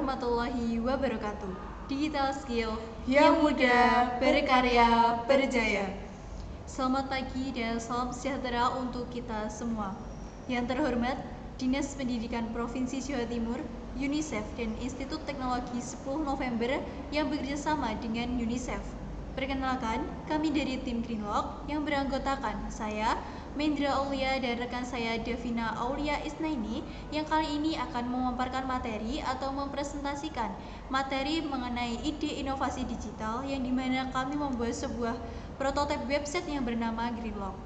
warahmatullahi wabarakatuh. Digital Skill yang muda, berkarya, berjaya. Selamat pagi dan salam sejahtera untuk kita semua. Yang terhormat, Dinas Pendidikan Provinsi Jawa Timur, UNICEF dan Institut Teknologi 10 November yang bekerjasama dengan UNICEF. Perkenalkan, kami dari tim Greenlock yang beranggotakan saya, Mendra Aulia dan rekan saya Davina Aulia Isnaini yang kali ini akan memaparkan materi atau mempresentasikan materi mengenai ide inovasi digital yang dimana kami membuat sebuah prototipe website yang bernama Greenlock.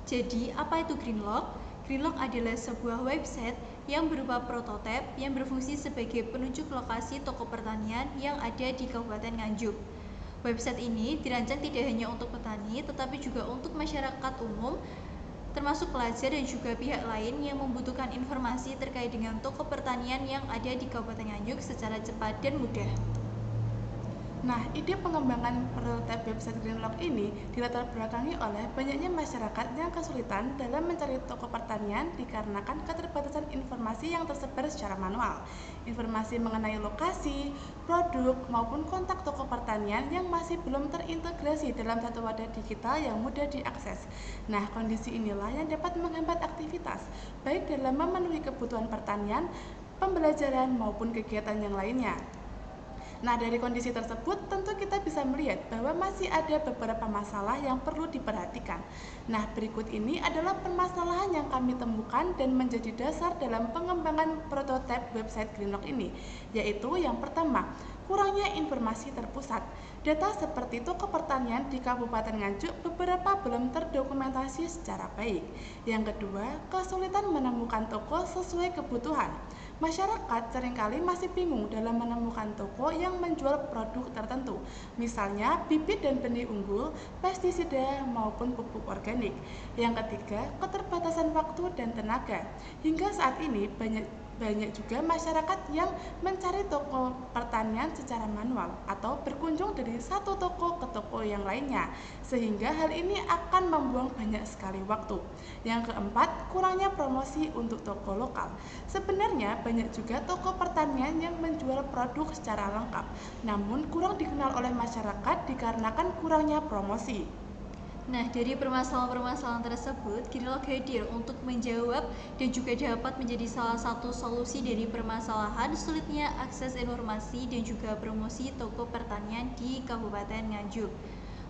Jadi, apa itu Greenlock? Greenlock adalah sebuah website yang berupa prototipe yang berfungsi sebagai penunjuk lokasi toko pertanian yang ada di Kabupaten Nganjuk. Website ini dirancang tidak hanya untuk petani, tetapi juga untuk masyarakat umum, termasuk pelajar dan juga pihak lain yang membutuhkan informasi terkait dengan toko pertanian yang ada di Kabupaten Nganjuk secara cepat dan mudah. Nah, ide pengembangan prototipe website Greenlock ini dilatar belakangi oleh banyaknya masyarakat yang kesulitan dalam mencari toko pertanian dikarenakan keterbatasan informasi yang tersebar secara manual. Informasi mengenai lokasi, produk, maupun kontak toko pertanian yang masih belum terintegrasi dalam satu wadah digital yang mudah diakses. Nah, kondisi inilah yang dapat menghambat aktivitas, baik dalam memenuhi kebutuhan pertanian, pembelajaran, maupun kegiatan yang lainnya. Nah, dari kondisi tersebut tentu kita bisa melihat bahwa masih ada beberapa masalah yang perlu diperhatikan. Nah, berikut ini adalah permasalahan yang kami temukan dan menjadi dasar dalam pengembangan prototipe website Greenlock ini, yaitu yang pertama, kurangnya informasi terpusat. Data seperti toko pertanian di Kabupaten Nganjuk beberapa belum terdokumentasi secara baik. Yang kedua, kesulitan menemukan toko sesuai kebutuhan. Masyarakat seringkali masih bingung dalam menemukan toko yang menjual produk tertentu, misalnya bibit dan benih unggul, pestisida, maupun pupuk organik. Yang ketiga, keterbatasan waktu dan tenaga. Hingga saat ini banyak juga masyarakat yang mencari toko pertanian secara manual atau berkunjung dari satu toko ke toko yang lainnya, sehingga hal ini akan membuang banyak sekali waktu. Yang keempat, kurangnya promosi untuk toko lokal. Sebenarnya banyak juga toko pertanian yang menjual produk secara lengkap, namun kurang dikenal oleh masyarakat dikarenakan kurangnya promosi. Nah, dari permasalahan-permasalahan tersebut, Greenlock hadir untuk menjawab dan juga dapat menjadi salah satu solusi dari permasalahan sulitnya akses informasi dan juga promosi toko pertanian di Kabupaten Nganjuk.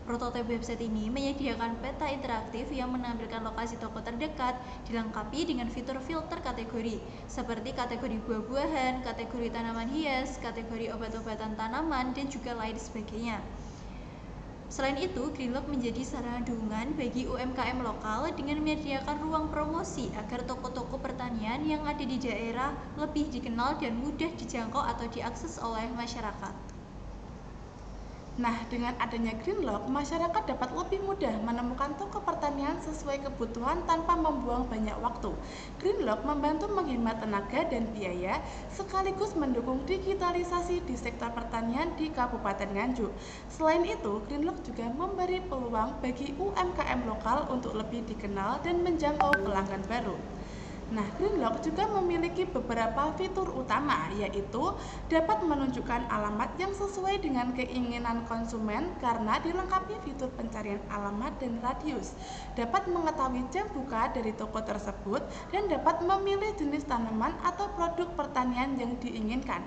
Prototipe website ini menyediakan peta interaktif yang menampilkan lokasi toko terdekat, dilengkapi dengan fitur filter kategori, seperti kategori buah-buahan, kategori tanaman hias, kategori obat-obatan tanaman, dan juga lain sebagainya. Selain itu, Greenlock menjadi sarana dukungan bagi UMKM lokal dengan menyediakan ruang promosi agar toko-toko pertanian yang ada di daerah lebih dikenal dan mudah dijangkau atau diakses oleh masyarakat. Nah, dengan adanya Greenlock, masyarakat dapat lebih mudah menemukan toko pertanian sesuai kebutuhan tanpa membuang banyak waktu. Greenlock membantu menghemat tenaga dan biaya, sekaligus mendukung digitalisasi di sektor pertanian di Kabupaten Nganjuk. Selain itu, Greenlock juga memberi peluang bagi UMKM lokal untuk lebih dikenal dan menjangkau pelanggan baru. Nah, Greenlock juga memiliki beberapa fitur utama, yaitu dapat menunjukkan alamat yang sesuai dengan keinginan konsumen karena dilengkapi fitur pencarian alamat dan radius, dapat mengetahui jam buka dari toko tersebut, dan dapat memilih jenis tanaman atau produk pertanian yang diinginkan.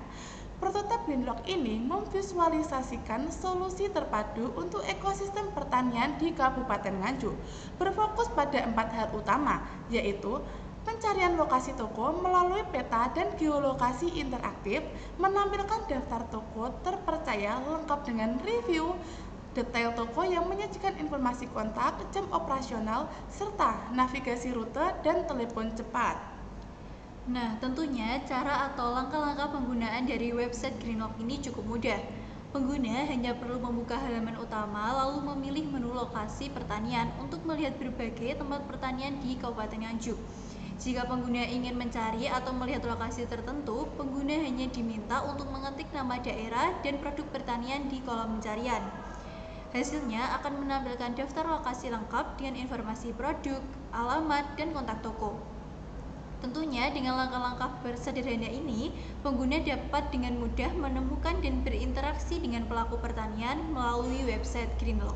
Prototipe Greenlock ini memvisualisasikan solusi terpadu untuk ekosistem pertanian di Kabupaten Nganjuk, berfokus pada 4 hal utama, yaitu pencarian lokasi toko melalui peta dan geolokasi interaktif, menampilkan daftar toko terpercaya lengkap dengan review detail toko yang menyajikan informasi kontak, jam operasional, serta navigasi rute dan telepon cepat. Nah, tentunya cara atau langkah-langkah penggunaan dari website Greenlock ini cukup mudah. Pengguna hanya perlu membuka halaman utama lalu memilih menu lokasi pertanian untuk melihat berbagai tempat pertanian di Kabupaten Nganjuk. Jika pengguna ingin mencari atau melihat lokasi tertentu, pengguna hanya diminta untuk mengetik nama daerah dan produk pertanian di kolom pencarian. Hasilnya akan menampilkan daftar lokasi lengkap dengan informasi produk, alamat, dan kontak toko. Tentunya dengan langkah-langkah bersederhana ini, pengguna dapat dengan mudah menemukan dan berinteraksi dengan pelaku pertanian melalui website Greenlock.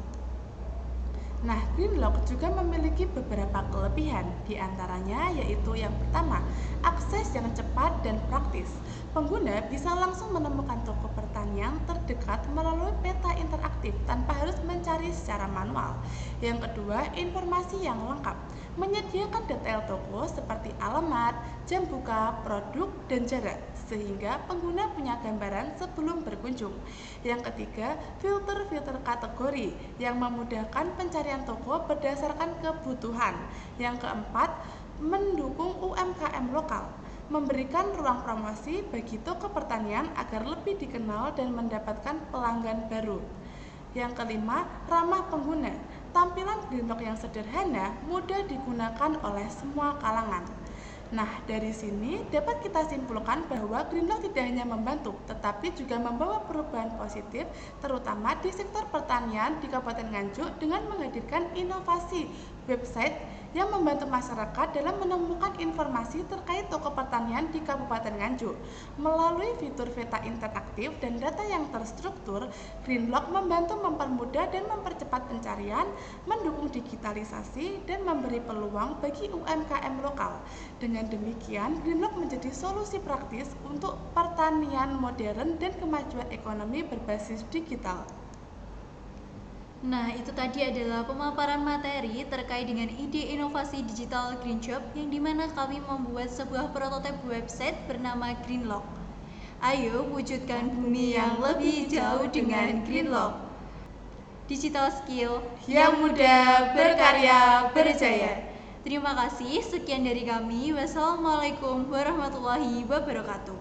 Nah, Greenlock juga memiliki beberapa kelebihan, di antaranya yaitu yang pertama, akses yang cepat dan praktis. Pengguna bisa langsung menemukan toko pertanian terdekat melalui peta interaktif tanpa harus mencari secara manual. Yang kedua, informasi yang lengkap, menyediakan detail toko seperti alamat, jam buka, produk, dan jarak, sehingga pengguna punya gambaran sebelum berkunjung. Yang ketiga, filter kategori yang memudahkan pencarian toko berdasarkan kebutuhan. Yang keempat, mendukung UMKM lokal, memberikan ruang promosi bagi toko pertanian agar lebih dikenal dan mendapatkan pelanggan baru. Yang kelima, ramah pengguna. Tampilan Greenlock yang sederhana mudah digunakan oleh semua kalangan. Nah, dari sini dapat kita simpulkan bahwa Greenlock tidak hanya membantu, tetapi juga membawa perubahan positif, terutama di sektor pertanian di Kabupaten Nganjuk dengan menghadirkan inovasi website yang membantu masyarakat dalam menemukan informasi terkait toko pertanian di Kabupaten Nganjuk. Melalui fitur peta interaktif dan data yang terstruktur, Greenlock membantu mempermudah dan mempercepat pencarian, mendukung digitalisasi, dan memberi peluang bagi UMKM lokal. Dengan demikian, Greenlock menjadi solusi praktis untuk pertanian modern dan kemajuan ekonomi berbasis digital. Nah, itu tadi adalah pemaparan materi terkait dengan ide inovasi digital Green Job yang dimana kami membuat sebuah prototipe website bernama Greenlock. Ayo wujudkan bumi yang lebih jauh dengan Greenlock. Digital skill Yang mudah, berkarya, berjaya. Terima kasih, sekian dari kami. Wassalamualaikum warahmatullahi wabarakatuh.